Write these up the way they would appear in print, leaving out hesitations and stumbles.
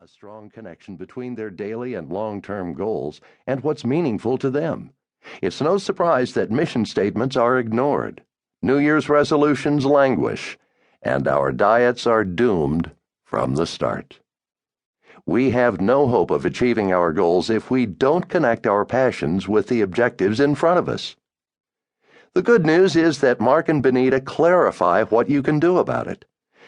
a strong connection between their daily and long-term goals and what's meaningful to them. It's no surprise that mission statements are ignored, New Year's resolutions languish, and our diets are doomed from the start. We have no hope of achieving our goals if we don't connect our passions with the objectives in front of us. The good news is that Mark and Bonita clarify what you can do about it.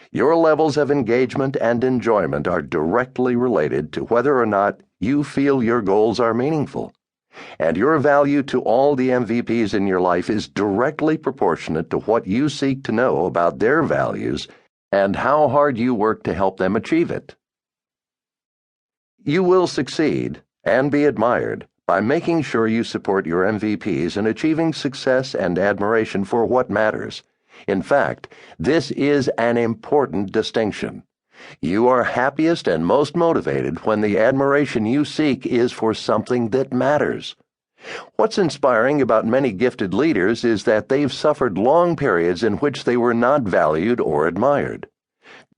Your levels of engagement and enjoyment are directly related to whether or not you feel your goals are meaningful. And your value to all the MVPs in your life is directly proportionate to what you seek to know about their values and how hard you work to help them achieve it. You will succeed and be admired by making sure you support your MVPs in achieving success and admiration for what matters. In fact, this is an important distinction. You are happiest and most motivated when the admiration you seek is for something that matters. What's inspiring about many gifted leaders is that they've suffered long periods in which they were not valued or admired.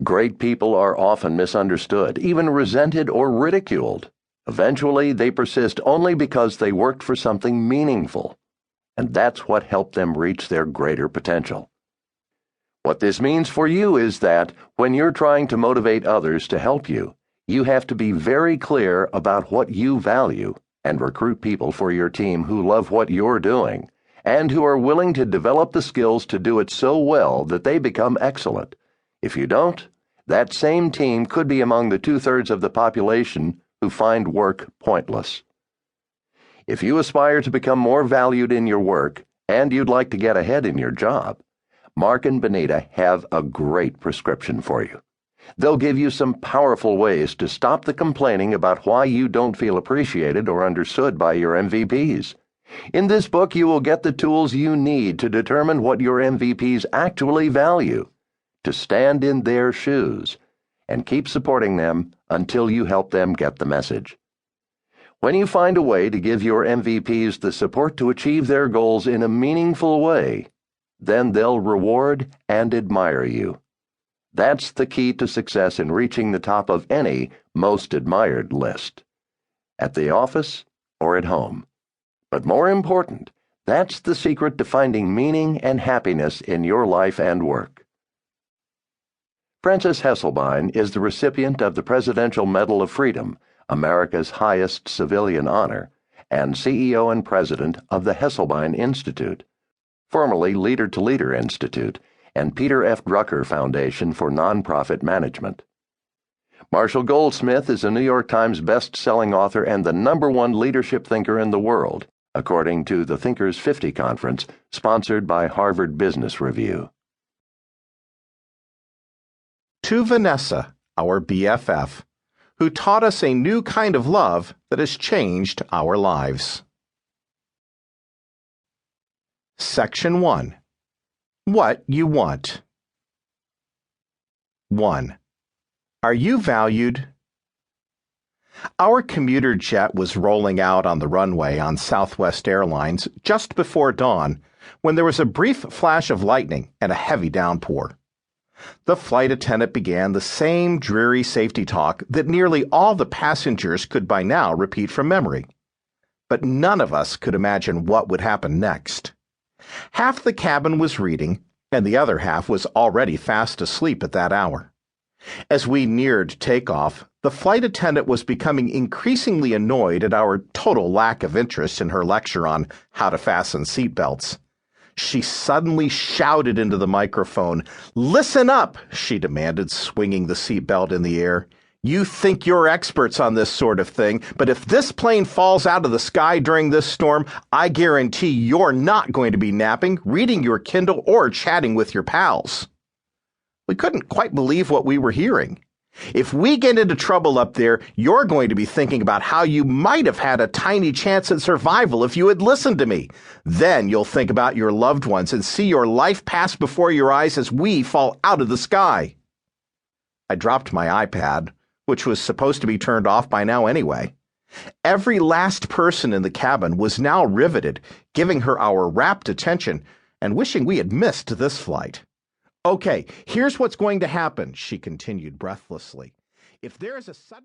Great people are often misunderstood, even resented or ridiculed. Eventually, they persist only because they worked for something meaningful, and that's what helped them reach their greater potential. What this means for you is that when you're trying to motivate others to help you, you have to be very clear about what you value and recruit people for your team who love what you're doing and who are willing to develop the skills to do it so well that they become excellent. If you don't, that same team could be among the 2/3 of the population who find work pointless. If you aspire to become more valued in your work and you'd like to get ahead in your job, Mark and Bonita have a great prescription for you. They'll give you some powerful ways to stop the complaining about why you don't feel appreciated or understood by your MVPs. In this book, you will get the tools you need to determine what your MVPs actually value, to stand in their shoes, and keep supporting them until you help them get the message. When you find a way to give your MVPs the support to achieve their goals in a meaningful way, then they'll reward and admire you. That's the key to success in reaching the top of any most admired list, at the office or at home. But more important, that's the secret to finding meaning and happiness in your life and work. Frances Hesselbein is the recipient of the Presidential Medal of Freedom, America's highest civilian honor, and CEO and president of the Hesselbein Institute, formerly Leader to Leader Institute, and Peter F. Drucker Foundation for Nonprofit Management. Marshall Goldsmith is a New York Times best-selling author and the #1 leadership thinker in the world, according to the Thinkers 50 conference, sponsored by Harvard Business Review. To Vanessa, our BFF, who taught us a new kind of love that has changed our lives. Section 1. What you want. 1. Are you valued? Our commuter jet was rolling out on the runway on Southwest Airlines just before dawn when there was a brief flash of lightning and a heavy downpour. The flight attendant began the same dreary safety talk that nearly all the passengers could by now repeat from memory. But none of us could imagine what would happen next. Half the cabin was reading, and the other half was already fast asleep at that hour. As we neared takeoff, the flight attendant was becoming increasingly annoyed at our total lack of interest in her lecture on how to fasten seatbelts. She suddenly shouted into the microphone. "Listen up," she demanded, swinging the seatbelt in the air. "You think you're experts on this sort of thing, but if this plane falls out of the sky during this storm, I guarantee you're not going to be napping, reading your Kindle, or chatting with your pals." We couldn't quite believe what we were hearing. "If we get into trouble up there, you're going to be thinking about how you might have had a tiny chance at survival if you had listened to me. Then you'll think about your loved ones and see your life pass before your eyes as we fall out of the sky." I dropped my iPad, which was supposed to be turned off by now anyway. Every last person in the cabin was now riveted, giving her our rapt attention and wishing we had missed this flight. "Okay, here's what's going to happen," she continued breathlessly. "If there is a sudden